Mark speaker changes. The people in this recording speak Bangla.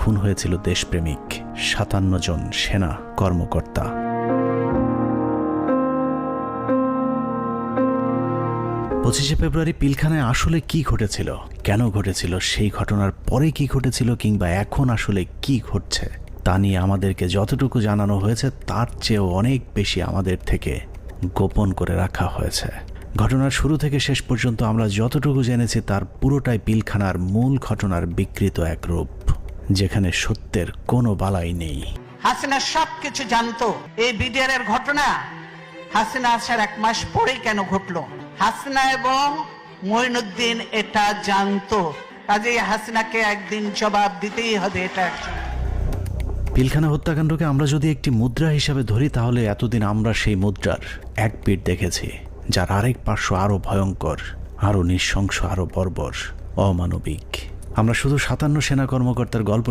Speaker 1: খুন হয়েছিল দেশপ্রেমিক ৫৭ জন সেনা কর্মকর্তা। পঁচিশে ফেব্রুয়ারি পিলখানায় আসলে কি ঘটেছিল, কেন ঘটেছিল, সেই ঘটনার পরে কি ঘটেছিল, কিংবা এখন আসলে কি ঘটছে তা নিয়ে আমাদেরকে যতটুকু জানানো হয়েছে তার চেয়েও অনেক বেশি আমাদের থেকে গোপন করে রাখা হয়েছে। ঘটনার শুরু থেকে শেষ পর্যন্ত আমরা যতটুকু জেনেছি তার পুরোটাই পিলখানার মূল ঘটনার বিকৃত এক রূপ, যেখানে সত্যের কোনো বালাই নেই।
Speaker 2: হাসিনা সবকিছু জানতো। এই বিডিআর এর ঘটনা হাসিনা আসার 1 মাস পরেই কেন ঘটলো? হাসিনা এবং মঈনুদ্দিন এটা জানতো, কাজেই হাসিনাকে একদিন জবাব দিতেই হবে। এটা
Speaker 1: পিলখানা হত্যাকাণ্ডকে আমরা যদি একটি মুদ্রা হিসাবে ধরি, তাহলে এতদিন আমরা সেই মুদ্রার এক পিঠ দেখেছি, যার আরেক পার্শ্ব আরো ভয়ঙ্কর, আরো নৃশংস, আরো বর্বর, অমানবিক। আমরা শুধু ৫৭ সেনা কর্মকর্তার গল্প